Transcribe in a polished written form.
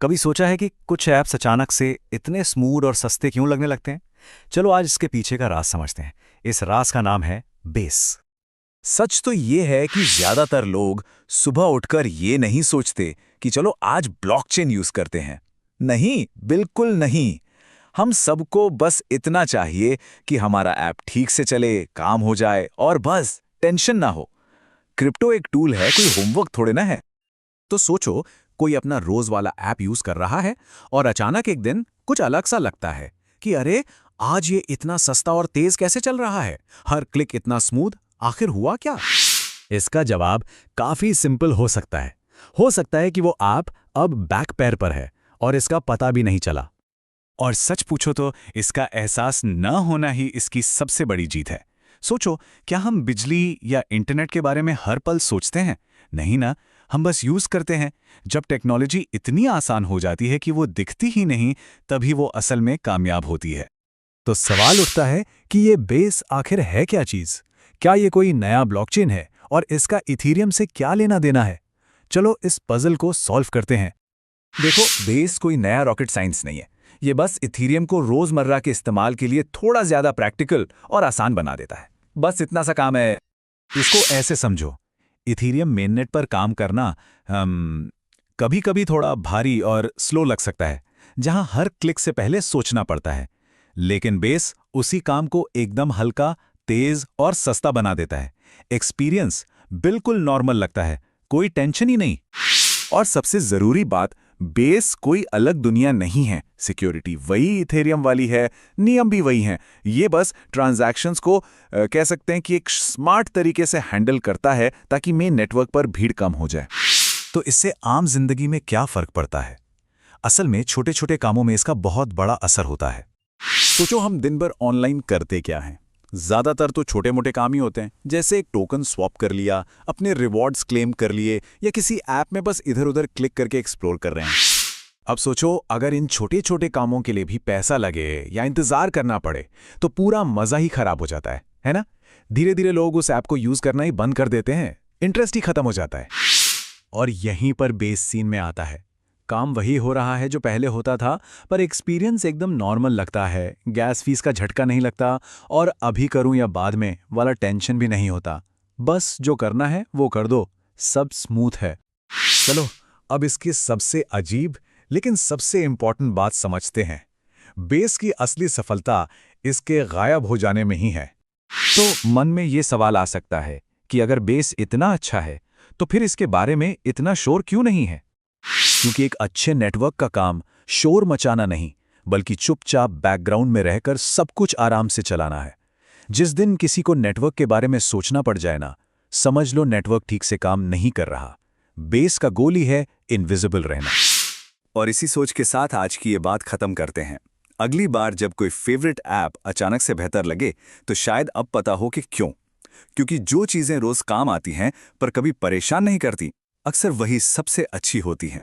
कभी सोचा है कि कुछ ऐप्स अचानक से इतने स्मूथ और सस्ते क्यों लगने लगते हैं? चलो आज इसके पीछे का राज समझते हैं। इस राज का नाम है बेस। सच तो ये है कि ज्यादातर लोग सुबह उठकर ये नहीं सोचते कि चलो आज ब्लॉकचेन यूज करते हैं। नहीं, बिल्कुल नहीं। हम सबको बस इतना चाहिए कि हमारा ऐप ठीक से चले, काम हो जाए और बस टेंशन ना हो। क्रिप्टो एक टूल है, कोई होमवर्क थोड़े ना है। तो सोचो, कोई अपना रोज वाला ऐप यूज कर रहा है और अचानक एक दिन कुछ अलग सा लगता है कि अरे, आज ये इतना सस्ता और तेज कैसे चल रहा है, हर क्लिक इतना स्मूथ, आखिर हुआ क्या? इसका जवाब काफी सिंपल हो सकता है। हो सकता है कि वो ऐप अब बैक पैर पर है और इसका पता भी नहीं चला। और सच पूछो तो इसका एहसास न होना ही इसकी सबसे बड़ी जीत है। सोचो, क्या हम बिजली या इंटरनेट के बारे में हर पल सोचते हैं? नहीं ना, हम बस यूज करते हैं। जब टेक्नोलॉजी इतनी आसान हो जाती है कि वो दिखती ही नहीं, तभी वो असल में कामयाब होती है। तो सवाल उठता है कि ये बेस आखिर है क्या चीज? क्या ये कोई नया ब्लॉकचेन है और इसका इथीरियम से क्या लेना देना है? चलो इस पजल को सॉल्व करते हैं। देखो, बेस कोई नया रॉकेट साइंस नहीं है। ये बस इथीरियम को रोजमर्रा के इस्तेमाल के लिए थोड़ा ज्यादा प्रैक्टिकल और आसान बना देता है। बस इतना सा काम है। इसको ऐसे समझो, इथीरियम मेननेट पर काम करना कभी कभी थोड़ा भारी और स्लो लग सकता है, जहां हर क्लिक से पहले सोचना पड़ता है। लेकिन बेस उसी काम को एकदम हल्का, तेज और सस्ता बना देता है। एक्सपीरियंस बिल्कुल नॉर्मल लगता है, कोई टेंशन ही नहीं। और सबसे जरूरी बात, बेस कोई अलग दुनिया नहीं है। सिक्योरिटी वही इथेरियम वाली है, नियम भी वही हैं। ये बस ट्रांजैक्शंस को कह सकते हैं कि एक स्मार्ट तरीके से हैंडल करता है ताकि मेन नेटवर्क पर भीड़ कम हो जाए। तो इससे आम जिंदगी में क्या फर्क पड़ता है? असल में छोटे छोटे कामों में इसका बहुत बड़ा असर होता है। सोचो, हम दिन भर ऑनलाइन करते क्या हैं? ज्यादातर तो छोटे मोटे काम ही होते हैं, जैसे एक टोकन स्वैप कर लिया, अपने रिवॉर्ड्स क्लेम कर लिए, या किसी ऐप में बस इधर उधर क्लिक करके एक्सप्लोर कर रहे हैं। अब सोचो, अगर इन छोटे छोटे कामों के लिए भी पैसा लगे या इंतजार करना पड़े तो पूरा मजा ही खराब हो जाता है ना? धीरे धीरे लोग उस ऐप को यूज करना ही बंद कर देते हैं, इंटरेस्ट ही खत्म हो जाता है। और यहीं पर बेस सीन में आता है। काम वही हो रहा है जो पहले होता था, पर एक्सपीरियंस एकदम नॉर्मल लगता है। गैस फीस का झटका नहीं लगता और अभी करूं या बाद में वाला टेंशन भी नहीं होता। बस जो करना है वो कर दो, सब स्मूथ है। चलो अब इसकी सबसे अजीब लेकिन सबसे इंपॉर्टेंट बात समझते हैं। बेस की असली सफलता इसके गायब हो जाने में ही है। तो मन में ये सवाल आ सकता है कि अगर बेस इतना अच्छा है तो फिर इसके बारे में इतना शोर क्यों नहीं है? क्योंकि एक अच्छे नेटवर्क का काम शोर मचाना नहीं, बल्कि चुपचाप बैकग्राउंड में रहकर सब कुछ आराम से चलाना है। जिस दिन किसी को नेटवर्क के बारे में सोचना पड़ जाए ना, समझ लो नेटवर्क ठीक से काम नहीं कर रहा। बेस का गोल ही है इनविजिबल रहना। और इसी सोच के साथ आज की ये बात खत्म करते हैं। अगली बार जब कोई फेवरेट ऐप अचानक से बेहतर लगे, तो शायद अब पता हो कि क्यों। क्योंकि जो चीजें रोज काम आती हैं पर कभी परेशान नहीं करती, अक्सर वही सबसे अच्छी होती हैं।